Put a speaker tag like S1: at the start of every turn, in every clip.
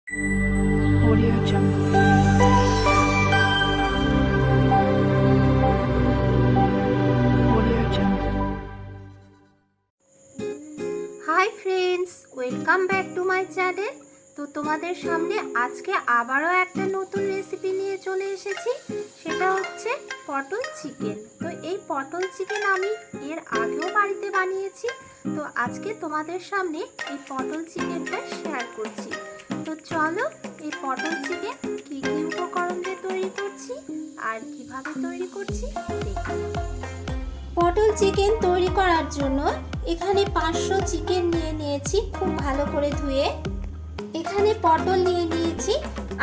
S1: Audio Jungle. Audio Jungle.
S2: Hi friends, welcome back to my channel. তো তোমাদের সামনে আজকে আবারও একটা নতুন রেসিপি নিয়ে চলে এসেছি। সেটা হচ্ছে পটল চিকেন। তো এই পটল চিকেন আমি এর আগেও বাড়িতে বানিয়েছি। তো আজকে তোমাদের সামনে এই পটল চিকেনটা শেয়ার করছি। তো চলো এই পটল চিকেন কী কী উপকরণ দিয়ে তৈরি করছি আর কিভাবে তৈরি করছি দেখো। পটল চিকেন তৈরি করার জন্য এখানে 500 চিকেন নিয়ে নিয়েছি, খুব ভালো করে ধুয়ে। এখানে পটল নিয়ে নিয়েছি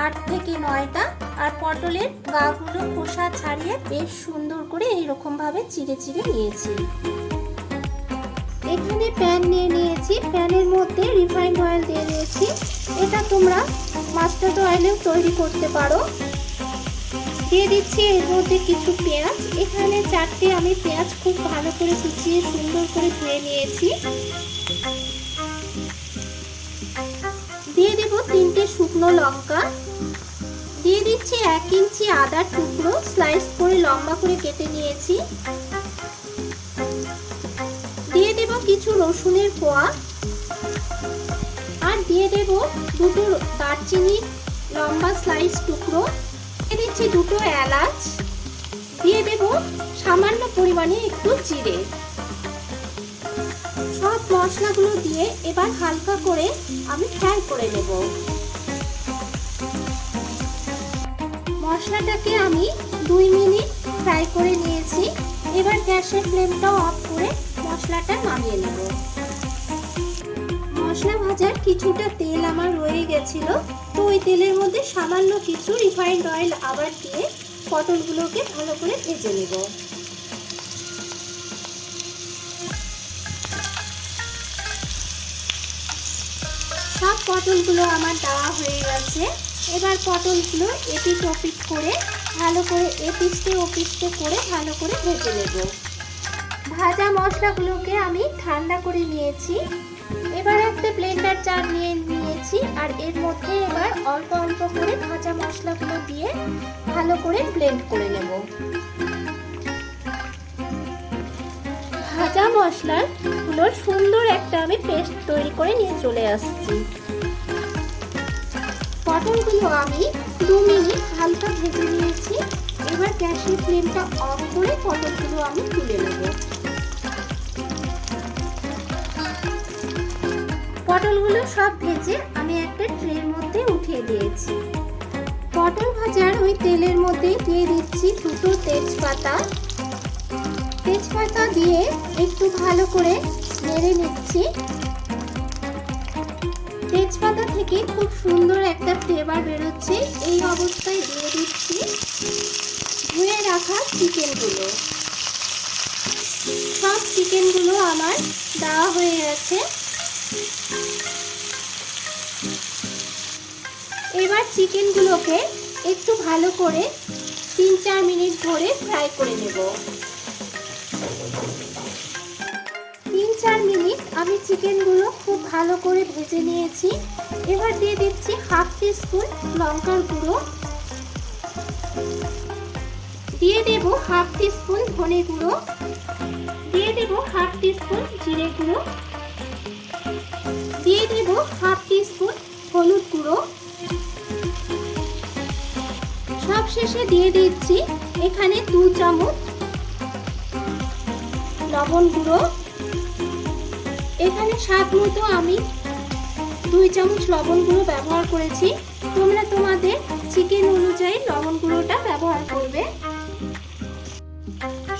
S2: 8 থেকে 9টা, আর পটলের গাগুলো খোসা ছাড়িয়ে বেশ সুন্দর করে এইরকম ভাবে চিড়ে চিড়ে নিয়েছি। এখানে প্যান নিয়ে নিয়েছি, প্যানের মধ্যে রিফাইন্ড অয়েল দিয়ে দিয়েছি। এটা তোমরা মাস্টার্ড অয়েলেও তৈরি করতে পারো। দিয়ে দিচ্ছি এর মধ্যে কিছু পেঁয়াজ। এখানে 4টে আমি পেঁয়াজ খুব ভালো করে কুচিয়ে সুন্দর করে ধুয়ে নিয়েছি। দিয়ে দেব 3টে শুকনো লঙ্কা। দিয়ে দিচ্ছি 1 ইঞ্চি আদার টুকরো স্লাইস করে লম্বা করে কেটে নিয়েছি। দিয়ে দেব কিছু রসুনের কোয়া, আর দিয়ে দেব 2টো দারচিনি লম্বা স্লাইস টুকরো। দিয়ে দিচ্ছি 2টো এলাচ। দিয়ে দেব সামান্য পরিমাণে একটু জিরে। সব মশলাগুলো দিয়ে এবার হালকা করে আমি ফ্রাই করে নেব। মশলাটাকে আমি 2 মিনিট ফ্রাই করে নিয়েছি। এবার গ্যাসের ফ্লেমটা অফ করে মশলাটা নামিয়ে নেব। মশলা ভাজার কিছুটা তেল আমার রয়ে গেছিল, তো ওই তেলের মধ্যে সামান্য কিছু রিফাইন্ড অয়েল আবার দিয়ে পটলগুলোকে ভালো করে ভেজে নেব। সব পটলগুলো আমার দেওয়া হয়ে গেছে। এবার পটলগুলো এপিট ওপিট করে ভালো করে এপিটে ওপিটে করে ভালো করে ভেজে নেব। ভাজা মশলাগুলোকে আমি ঠান্ডা করে নিয়েছি। এবার একটা ব্লেন্ডার জার নিয়ে নিয়েছি, আর এর মধ্যে এবার অল্প অল্প করে ভাজা মশলাগুলো দিয়ে ভালো করে ব্লেন্ড করে নেব। ভাজা মশলাগুলোর সুন্দর একটা আমি পেস্ট তৈরি করে নিয়ে চলে আসছি। পটলগুলো আমি 2 মিনিট হালকা ভেজে নিয়েছি। এবার গ্যাসের ফ্লেমটা অফ করে পটলগুলো আমি তুলে নেব। পটলগুলো সব ভেজে আমি একটা ট্রের মধ্যে উঠিয়ে দিয়েছি। পটল ভাজার ওই তেলের মধ্যে দিয়ে দিচ্ছি 2টো তেজপাতা। তেজপাতা দিয়ে একটু ভালো করে নেড়ে নিচ্ছি। তেজপাতা থেকে খুব সুন্দর একটা ফ্লেভার বেরোচ্ছে। এই অবস্থায় দিয়ে দিচ্ছি ধুয়ে রাখা চিকেনগুলো। সব চিকেনগুলো আমার দেওয়া হয়ে গেছে। এবার চিকেনগুলোকে একটু ভালো করে 3-4 মিনিট ধরে ফ্রাই করে নেব। 3-4 মিনিট আমি চিকেনগুলো খুব ভালো করে ভেজে নিয়েছি। এবার দিয়ে দিচ্ছি 1/2 টিস্পুন লঙ্কার গুঁড়ো। দিয়ে দেব 1/2 টিস্পুন ধনে গুঁড়ো। দিয়ে দেব 1/2 টিস্পুন জিরে গুঁড়ো। দিয়ে দেব 1/2 টিস্পুন হলুদ গুঁড়ো। সব শেষে দিয়ে দিচ্ছি এখানে 2 চামচ লবণ গুঁড়ো। এখানে স্বাদ মতো আমি 2 চামচ লবণ গুঁড়ো ব্যবহার করেছি। তোমরা তোমাদের চিকেন অনুযায়ী লবণ গুঁড়োটা ব্যবহার করবে।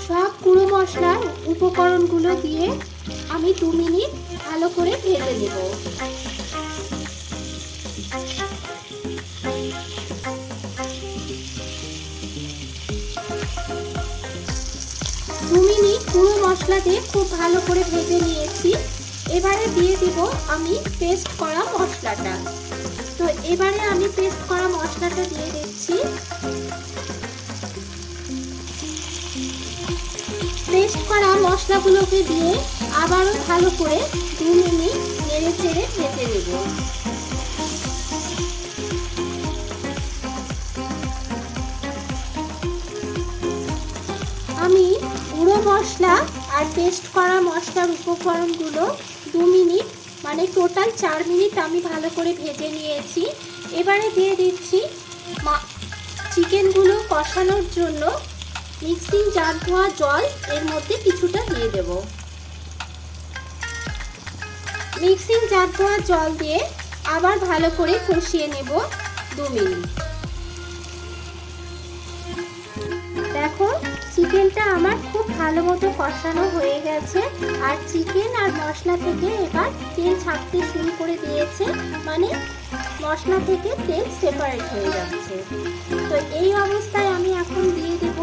S2: সব গুঁড়ো মশলার উপকরণগুলো দিয়ে আমি 2 মিনিট ভালো করে ভেজে নেব। 2 মিনিট গুঁড়ো মশলা দিয়ে খুব ভালো করে ভেজে নিয়েছি। এবারে দিয়ে দিব আমি পেস্ট করা মশলাটা। তো এবারে আমি পেস্ট করা মশলাটা দিয়ে দিচ্ছি। পেস্ট করা মশলাগুলোকে দিয়ে আবারও ভালো করে 2 মিনিট নেড়ে চেড়ে ভেজে নেব। মশলা আর পেস্ট করা মশলার উপকরণগুলো 2 মিনিট মানে টোটাল 4 মিনিট আমি ভালো করে ভেজে নিয়েছি। এবারে দিয়ে দিচ্ছি চিকেনগুলো কষানোর জন্য মিক্সিং জার ধোয়া জল এর মধ্যে কিছুটা দিয়ে দেব। মিক্সিং জার ধোয়া জল দিয়ে আবার ভালো করে কষিয়ে নেব 2 মিনিট। দেখো চিকেনটা আমার খুব ভালো মতো কষানো হয়ে গেছে আর চিকেন আর মশলা থেকে এবার তেল ছাড়তে শুরু করে দিয়েছে, মানে মশলা থেকে তেল সেপারেট হয়ে যাচ্ছে। তো এই অবস্থায় আমি এখন দিয়ে দেব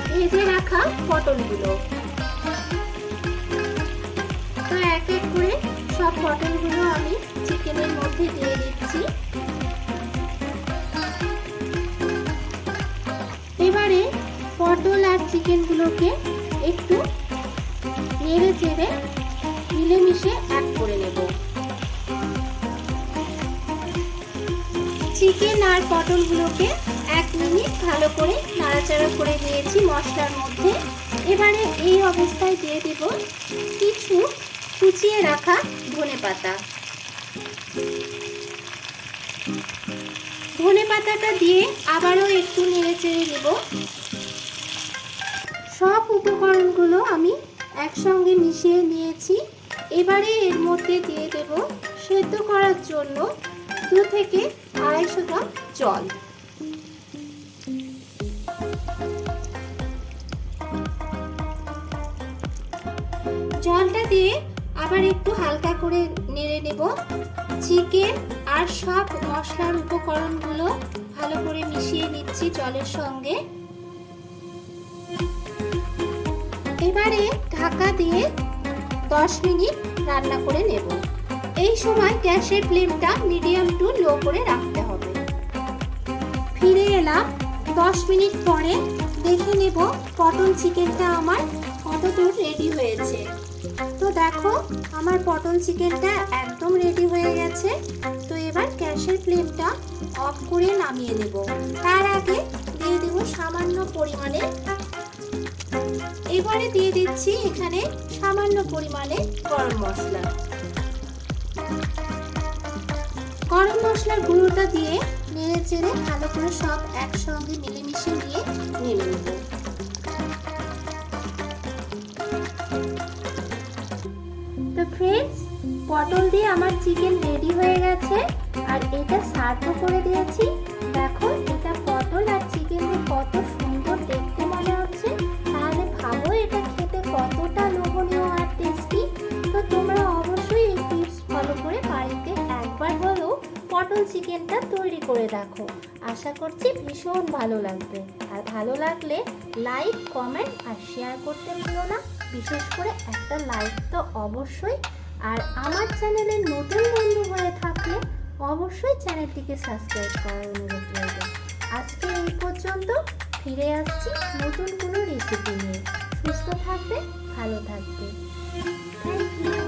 S2: ভেজে রাখা পটলগুলো। তো এক এক করে সব পটলগুলো আমি চিকেনের মধ্যে দিয়ে দিচ্ছি। এবারে পটল আর চিকেনগুলোকে একটু নেড়ে চেড়ে মিলেমিশে এক করে নেব। চিকেন আর পটলগুলোকে 1 মিনিট ভালো করে নাড়াচাড়া করে নিয়েছি মশলার মধ্যে। এবারে এই অবস্থায় দিয়ে দেব কিছু কুচিয়ে রাখা ধনেপাতা। ধনেপাতাটা দিয়ে আবারও একটু নেড়ে চেড়ে নেব। সব উপকরণগুলো আমি একসঙ্গে মিশিয়ে নিয়েছি। এবারে এর মধ্যে দিয়ে দেব সেদ্ধ করার জন্য 2 থেকে 250 গ্রাম জল। জলটা দিয়ে আবার একটু হালকা করে নেড়ে নেব। চিকেন আর সব মশলার উপকরণগুলো ভালো করে মিশিয়ে নিচ্ছি জলের সঙ্গে। এবারে ঢাকা দিয়ে 10 মিনিট রান্না করে নেব। এই সময় গ্যাসের ফ্লেমটা মিডিয়াম টু লো করে রাখতে হবে। ফিরে এলাম 10 মিনিট পরে, দেখে নেব পটল চিকেনটা আমার কতদূর রেডি হয়েছে। তো দেখো আমার পটল চিকেনটা একদম রেডি হয়ে গেছে। তো এবার গ্যাসের ফ্লেমটা অফ করে নামিয়ে নেব। তার আগে দিয়ে দেব সামান্য পরিমাণে, এবারে দিয়ে দিচ্ছি এখানে সামান্য পরিমাণে গরম মশলা। গরম মশলার গুঁড়োটা দিয়ে নেড়ে চেড়ে ভালো করে সব একসঙ্গে মিলেমিশে নিয়ে নেড়ে নেব। তো ফ্রেন্ডস, পটল দিয়ে আমার চিকেন রেডি হয়ে গেছে আর এটা সার্ভ করে দিয়েছি। দেখো এটা পটল আর চিকেন দিয়ে কত সুন্দর দেখতে মনে হচ্ছে। তাহলে ভাবো এটা খেতে কতটা লোভনীয় আর টেস্টি। তো তোমরা অবশ্যই এই টিপস ফলো করে বাড়িতে একবার হলেও পটল চিকেনটা তৈরি করে দেখো। আশা করছি ভীষণ ভালো লাগবে। আর ভালো লাগলে লাইক, কমেন্ট আর শেয়ার করতে ভুলো না। বিশেষ করে একটা লাইক তো অবশ্যই। আর আমার চ্যানেলের নতুন বন্ধু হয়ে থাকলে অবশ্যই চ্যানেলটিকে সাবস্ক্রাইব করার অনুরোধ রইল। আজকে এই পর্যন্ত, ফিরে আসছি নতুন কোনো রেসিপি নিয়ে। সুস্থ থাকবে, ভালো থাকবে। Thank you.